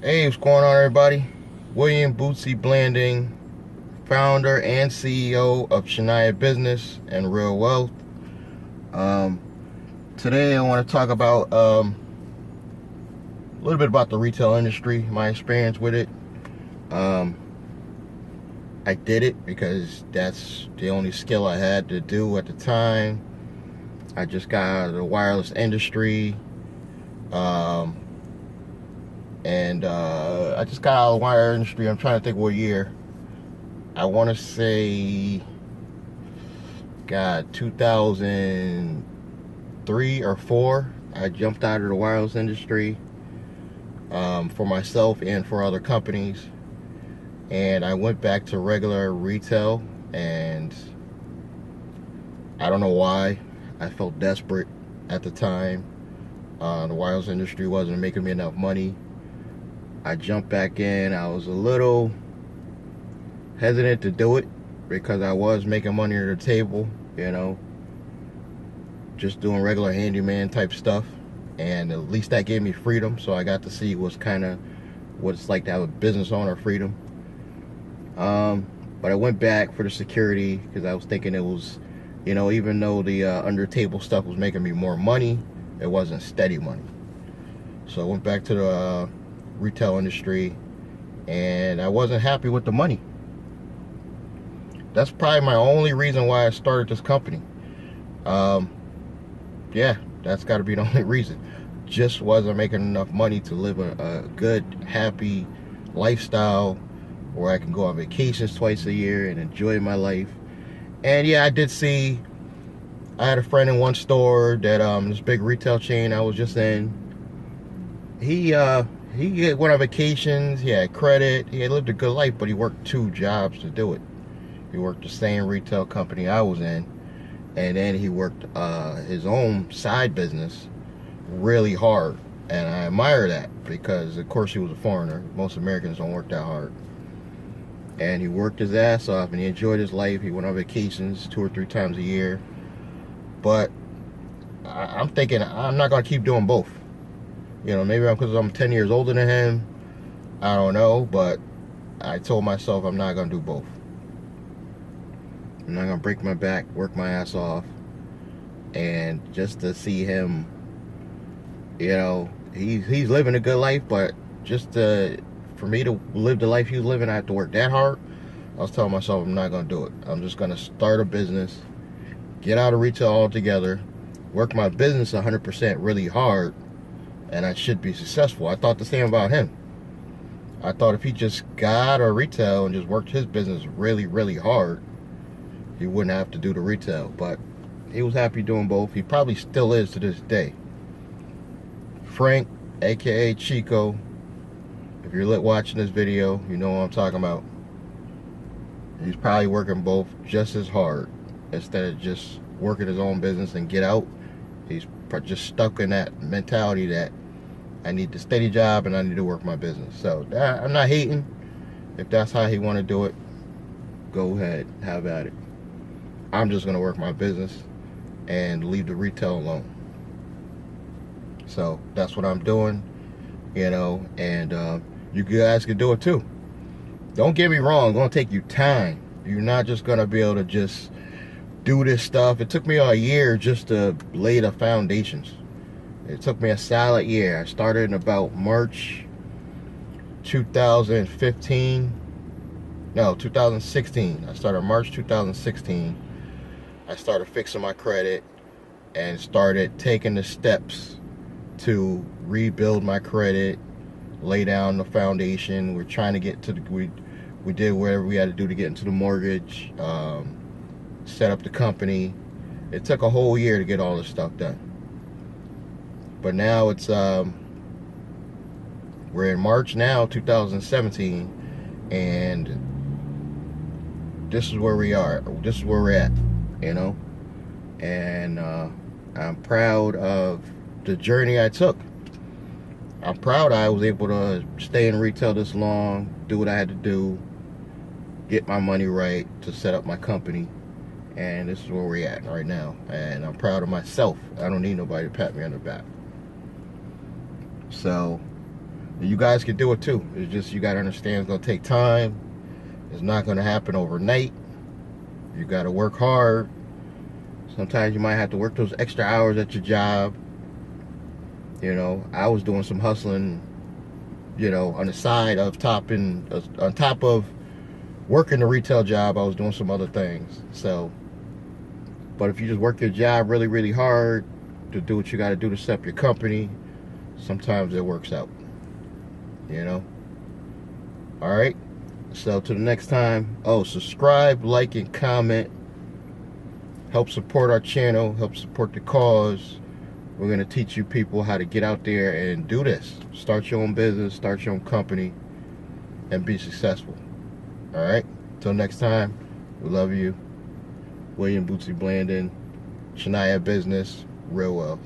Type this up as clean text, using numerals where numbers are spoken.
Hey, what's going on, everybody? William Bootsy Blanding, founder and CEO of Shania Business and Real Wealth. Um, Today, I want to talk about a little bit about the retail industry, my experience with it. Um, I did it because that's the only skill I had to do at the time. I just got out of the wireless industry. Um, and I just got out of the wire industry. I'm trying to think what year. I want to say, God, 2003 or 4. I jumped out of the wireless industry for myself and for other companies. And I went back to regular retail. And I don't know why. I felt desperate at the time. The wireless industry wasn't making me enough money. I jumped back in. I was a little hesitant to do it because I was making money at the table, just doing regular handyman type stuff. And at least that gave me freedom, so I got to see what it's like to have a business owner freedom. But I went back for the security because I was thinking it was, even though the under table stuff was making me more money, it wasn't steady money. So I went back to the retail industry, and I wasn't happy with the money. That's probably my only reason why I started this company. Yeah, that's got to be the only reason. Just wasn't making enough money to live a good, happy lifestyle where I can go on vacations twice a year and enjoy my life. And yeah, I had a friend in one store that this big retail chain I was just in. He went on vacations. He had credit. He had lived a good life, but he worked 2 jobs to do it. He worked the same retail company I was in, and then he worked his own side business really hard. And I admire that because, of course, he was a foreigner. Most Americans don't work that hard. And he worked his ass off, and he enjoyed his life. He went on vacations 2 or 3 times a year. But I'm thinking I'm not going to keep doing both. Maybe because I'm 10 years older than him. I don't know, but I told myself I'm not going to do both. I'm not going to break my back, work my ass off, and just to see him, he's living a good life, but for me to live the life he was living, I have to work that hard. I was telling myself I'm not going to do it. I'm just going to start a business, get out of retail altogether, work my business 100% really hard, and I should be successful. I thought the same about him. I thought if he just got out of retail and just worked his business really, really hard, he wouldn't have to do the retail. But he was happy doing both. He probably still is to this day. Frank, aka Chico, if you're watching this video, you know what I'm talking about. He's probably working both just as hard. Instead of just working his own business and get out, he's just stuck in that mentality that I need the steady job and I need to work my business. So I'm not hating. If that's how he want to do it, go ahead, have at it. I'm just going to work my business and leave the retail alone. So that's what I'm doing, and you guys can do it too. Don't get me wrong, it's going to take you time. You're not just going to be able to just do this stuff. It took me a year just to lay the foundations. It took me a solid year. I started in about March 2015. No, 2016. I started March 2016. I started fixing my credit and started taking the steps to rebuild my credit, lay down the foundation. We're trying to get to we did whatever we had to do to get into the mortgage, set up the company. It took a whole year to get all this stuff done. But now it's we're in March now, 2017, and this is where we are. This is where we're at, and I'm proud of the journey I took. I'm proud I was able to stay in retail this long, do what I had to do, get my money right to set up my company, and this is where we're at right now. And I'm proud of myself. I don't need nobody to pat me on the back. So You guys can do it too. It's just you got to understand it's going to take time. It's not going to happen overnight. You got to work hard. Sometimes you might have to work those extra hours at your job. You know, I was doing some hustling, you know, on the side of on top of working the retail job, I was doing some other things. So, but if you just work your job really, really hard to do what you got to do to set up your company, sometimes it works out, you know. All right. So till the next time, subscribe, like, and comment. Help support our channel. Help support the cause. We're going to teach you people how to get out there and do this. Start your own business, start your own company, and be successful. All right? Till next time, we love you. William Bootsy Blandon, Shania Business, Real Well.